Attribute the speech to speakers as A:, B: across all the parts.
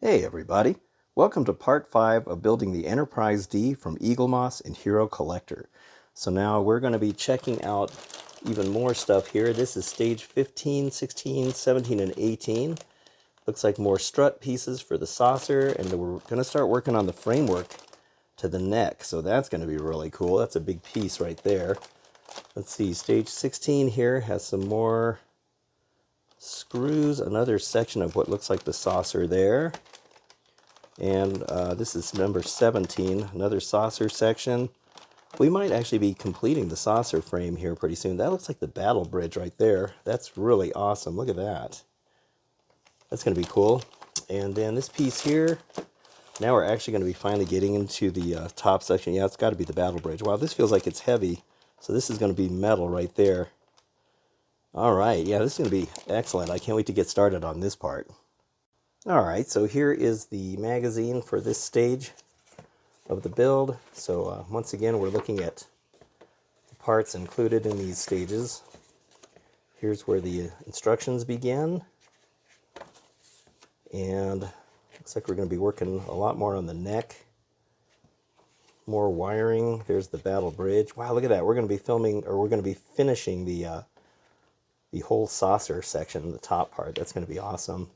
A: Hey everybody, welcome to part 5 of building the Enterprise D from Eaglemoss and Hero Collector. So now we're going to be checking out even more stuff here. This is stage 15, 16, 17, and 18. Looks like more strut pieces for the saucer, and we're going to start working on the framework to the neck. So that's going to be really cool. That's a big piece right there. Let's see, stage 16 here has some more screws, another section of what looks like the saucer there. And this is number 17, another saucer section. We might actually be completing the saucer frame here pretty soon. That looks like the battle bridge right there. That's really awesome. Look at that. That's going to be cool. And then this piece here, now we're actually going to be finally getting into the top section. Yeah, it's got to be the battle bridge. Wow, this feels like it's heavy. So this is going to be metal right there. All right, yeah, this is going to be excellent. I can't wait to get started on this part. All right, so here is the magazine for this stage of the build. So once again, we're looking at the parts included in these stages. Here's where the instructions begin. And looks like we're going to be working a lot more on the neck. More wiring. There's the battle bridge. Wow, look at that. We're going to be filming, or we're going to be finishing the whole saucer section, the top part. That's going to be awesome.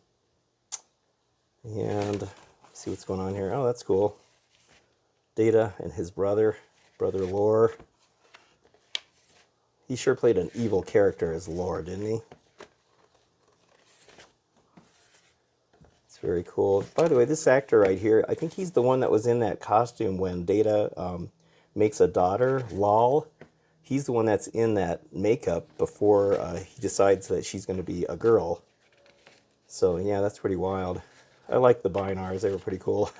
A: And see what's going on here. Oh, that's cool. Data and his brother Lore. He sure played an evil character as Lore, didn't he? It's very cool. By the way, this actor right here, I think he's the one that was in that costume when Data makes a daughter, Lal. He's the one that's in that makeup before he decides that she's going to be a girl. So yeah, that's pretty wild. I like the binars. They were pretty cool.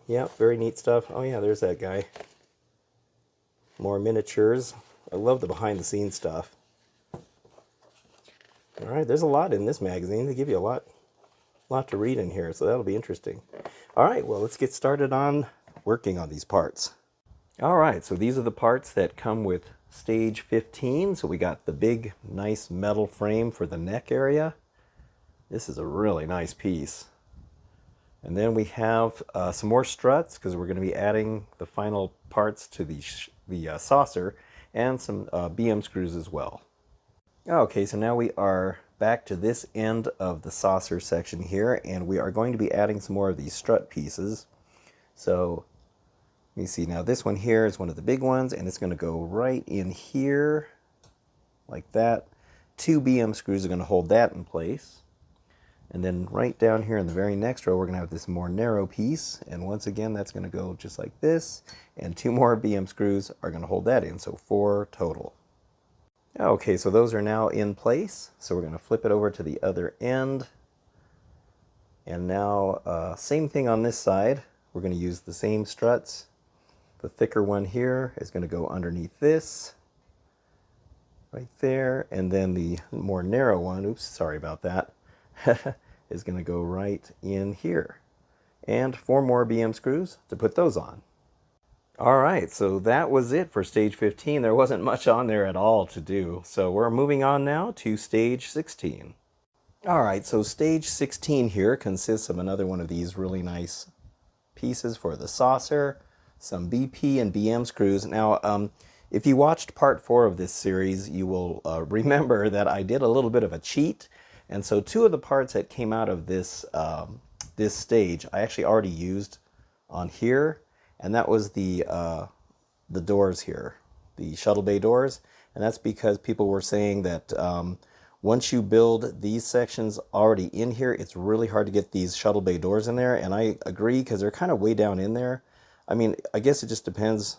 A: Yeah, very neat stuff. Oh yeah, there's that guy. More miniatures. I love the behind-the-scenes stuff. All right, there's a lot in this magazine. They give you a lot to read in here, so that'll be interesting. All right, well, let's get started on working on these parts. All right, so these are the parts that come with stage 15. So we got the big, nice metal frame for the neck area. This is a really nice piece. And then we have some more struts because we're going to be adding the final parts to the saucer and some BM screws as well. Okay, so now we are back to this end of the saucer section here, and we are going to be adding some more of these strut pieces. So let me see, now this one here is one of the big ones, and it's going to go right in here like that. 2 BM screws are going to hold that in place. And then right down here in the very next row, we're going to have this more narrow piece. And once again, that's going to go just like this. And 2 more BM screws are going to hold that in, so 4 total. Okay, so those are now in place. So we're going to flip it over to the other end. And now, same thing on this side. We're going to use the same struts. The thicker one here is going to go underneath this. Right there. And then the more narrow one, oops, sorry about that. is going to go right in here. And 4 more BM screws to put those on. Alright, so that was it for stage 15. There wasn't much on there at all to do. So we're moving on now to stage 16. Alright, so stage 16 here consists of another one of these really nice pieces for the saucer, some BP and BM screws. Now, if you watched part 4 of this series, you will remember that I did a little bit of a cheat. And so 2 of the parts that came out of this this stage, I actually already used on here, and that was the doors here, the Shuttle Bay Doors, and that's because people were saying that once you build these sections already in here, it's really hard to get these Shuttle Bay Doors in there, and I agree because they're kind of way down in there. I mean, I guess it just depends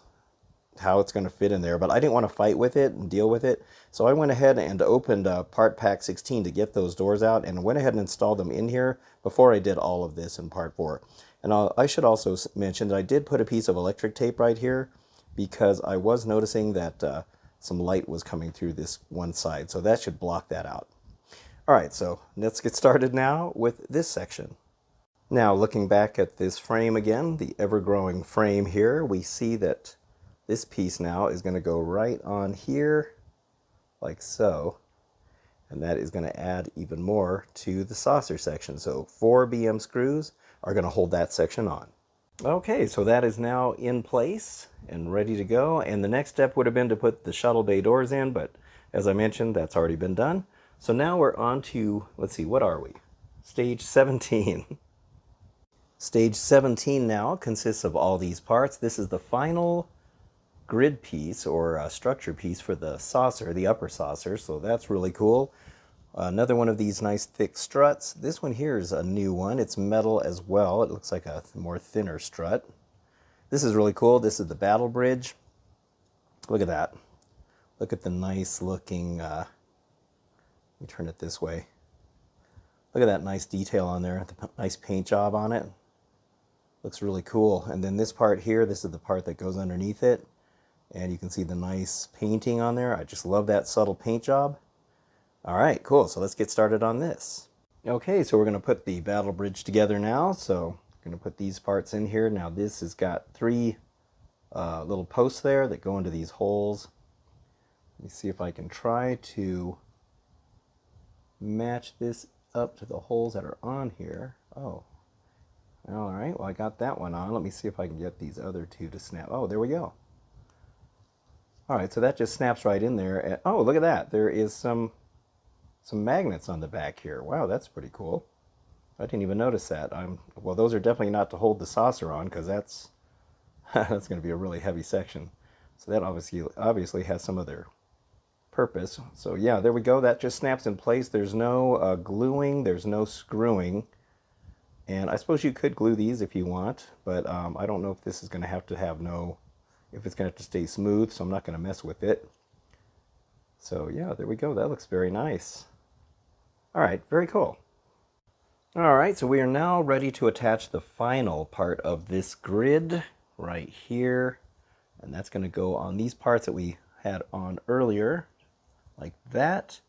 A: how it's going to fit in there, but I didn't want to fight with it and deal with it, so I went ahead and opened part pack 16 to get those doors out, and went ahead and installed them in here before I did all of this in part 4. And I should also mention that I did put a piece of electric tape right here because I was noticing that some light was coming through this one side, so that should block that out. Alright, so let's get started now with this section. Now, looking back at this frame again, the ever-growing frame here, we see that this piece now is going to go right on here, like so. and that is going to add even more to the saucer section. So 4 BM screws are going to hold that section on. Okay, so that is now in place and ready to go. And the next step would have been to put the shuttle bay doors in, but as I mentioned, that's already been done. So now we're on to, let's see, what are we? Stage 17. Stage 17 now consists of all these parts. This is the final grid piece or structure piece for the saucer, the upper saucer, so that's really cool. Another one of these nice thick struts. This one here is a new one. It's metal as well. It looks like a more thinner strut. This is really cool. This is the battle bridge. Look at that. Look at the nice looking, let me turn it this way. Look at that nice detail on there, the nice paint job on it. Looks really cool. And then this part here, this is the part that goes underneath it. And you can see the nice painting on there. I just love that subtle paint job. All right, cool. So let's get started on this. Okay, so we're going to put the battle bridge together now. So I'm going to put these parts in here. Now this has got 3 little posts there that go into these holes. Let me see if I can try to match this up to the holes that are on here. Oh, all right. Well, I got that one on. Let me see if I can get these other 2 to snap. Oh, there we go. All right, so that just snaps right in there. Oh, look at that. There is some magnets on the back here. Wow, that's pretty cool. I didn't even notice that. Well, those are definitely not to hold the saucer on, because that's that's going to be a really heavy section. So that obviously has some other purpose. So yeah, there we go. That just snaps in place. There's no gluing. There's no screwing. And I suppose you could glue these if you want, but I don't know if this is going to have if it's going to have to stay smooth, so I'm not going to mess with it. So yeah, there we go. That looks very nice. All right, very cool. All right, so we are now ready to attach the final part of this grid right here. And that's going to go on these parts that we had on earlier, like that.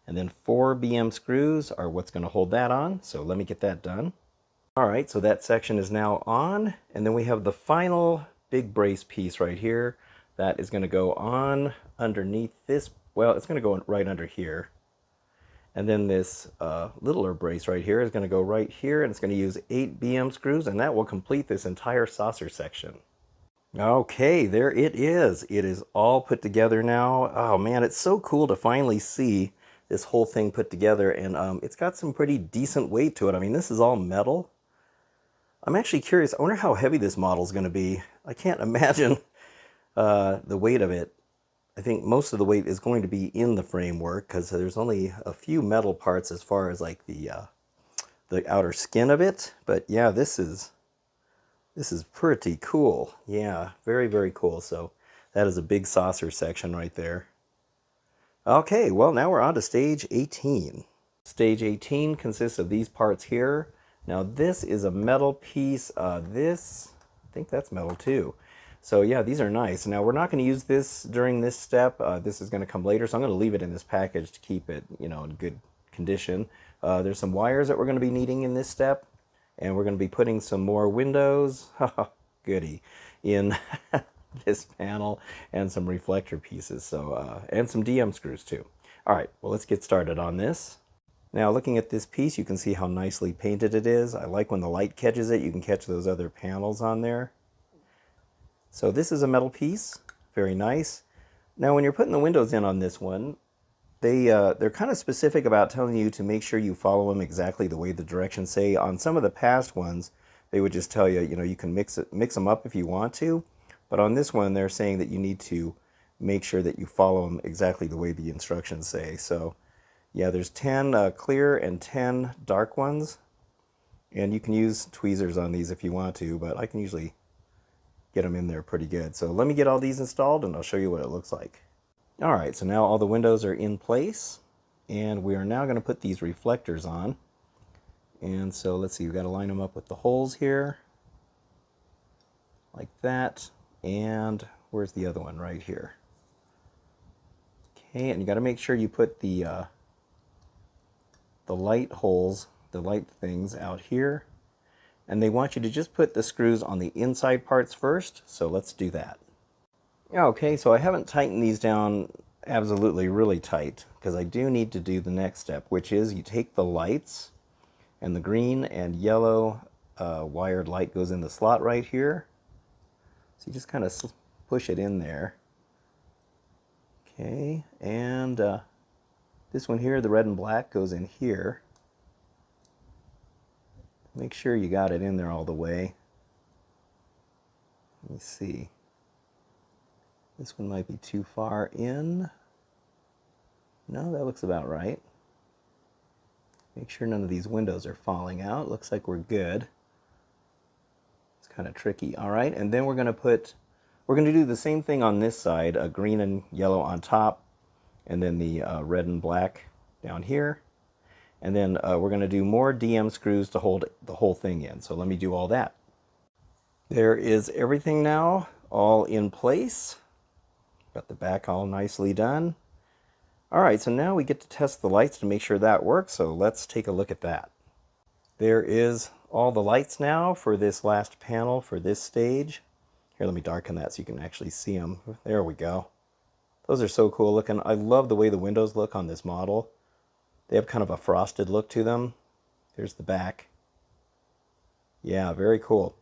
A: And then 4 BM screws are what's going to hold that on. So let me get that done. All right, so that section is now on. And then we have the final big brace piece right here. That is going to go on underneath this. Well, it's going to go right under here. And then this littler brace right here is going to go right here, and it's going to use 8 BM screws, and that will complete this entire saucer section. Okay, there it is. It is all put together now. Oh man, it's so cool to finally see this whole thing put together, and it's got some pretty decent weight to it. I mean, this is all metal. I'm actually curious. I wonder how heavy this model is going to be. I can't imagine the weight of it. I think most of the weight is going to be in the framework because there's only a few metal parts as far as like the outer skin of it. But yeah, this is pretty cool. Yeah, very, very cool. So that is a big saucer section right there. Okay, well now we're on to stage 18. Stage 18 consists of these parts here. Now this is a metal piece. I think that's metal too. So yeah, these are nice. Now we're not going to use this during this step. This is going to come later, so I'm going to leave it in this package to keep it, in good condition. There's some wires that we're going to be needing in this step, and we're going to be putting some more windows, goody, in this panel, and some reflector pieces. So and some DM screws too. All right, well let's get started on this. Now looking at this piece, you can see how nicely painted it is. I like when the light catches it. You can catch those other panels on there. So this is a metal piece, very nice. Now when you're putting the windows in on this one, they're kind of specific about telling you to make sure you follow them exactly the way the directions say. On some of the past ones, they would just tell you, you can mix them up if you want to. But on this one, they're saying that you need to make sure that you follow them exactly the way the instructions say. So yeah, there's 10 clear and 10 dark ones. And you can use tweezers on these if you want to, but I can usually get them in there pretty good. So let me get all these installed and I'll show you what it looks like. All right, so now all the windows are in place, and we are now going to put these reflectors on. And so let's see, we've got to line them up with the holes here, like that. And where's the other one? Right here. Okay, and you got to make sure you put the light holes, the light things out here. And they want you to just put the screws on the inside parts first, so let's do that. Okay, so I haven't tightened these down absolutely really tight, because I do need to do the next step, which is you take the lights, and the green and yellow wired light goes in the slot right here. So you just kind of push it in there. Okay, and this one here, the red and black, goes in here. Make sure you got it in there all the way. Let me see. This one might be too far in. No, that looks about right. Make sure none of these windows are falling out. Looks like we're good. It's kind of tricky. All right, and then we're going to do the same thing on this side, a green and yellow on top, and then the red and black down here. And then we're going to do more DM screws to hold the whole thing in. So let me do all that. There is everything now all in place. Got the back all nicely done. All right, so now we get to test the lights to make sure that works. So let's take a look at that. There is all the lights now for this last panel for this stage. Here, let me darken that so you can actually see them. There we go. Those are so cool looking. I love the way the windows look on this model. They have kind of a frosted look to them. There's the back. Yeah, very cool.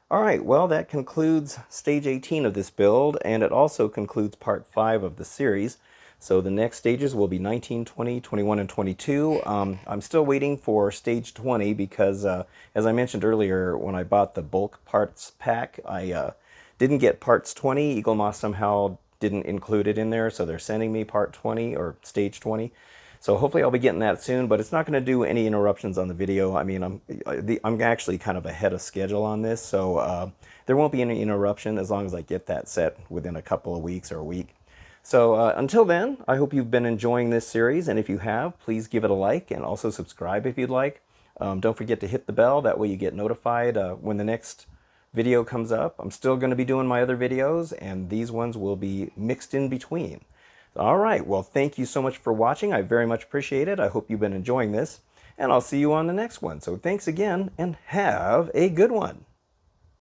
A: All right, well, that concludes stage 18 of this build, and it also concludes part 5 of the series. So the next stages will be 19, 20, 21, and 22. I'm still waiting for stage 20 because, as I mentioned earlier, when I bought the bulk parts pack, I didn't get parts 20. Eagle Moss somehow didn't include it in there, so they're sending me part 20 or stage 20. So hopefully I'll be getting that soon, but it's not going to do any interruptions on the video. I mean, I'm actually kind of ahead of schedule on this, so there won't be any interruption as long as I get that set within a couple of weeks or a week. So until then, I hope you've been enjoying this series, and if you have, please give it a like and also subscribe if you'd like. Don't forget to hit the bell, that way you get notified when the next video comes up. I'm still going to be doing my other videos, and these ones will be mixed in between. All right, well, thank you so much for watching. I very much appreciate it. I hope you've been enjoying this, and I'll see you on the next one. So thanks again, and have a good one.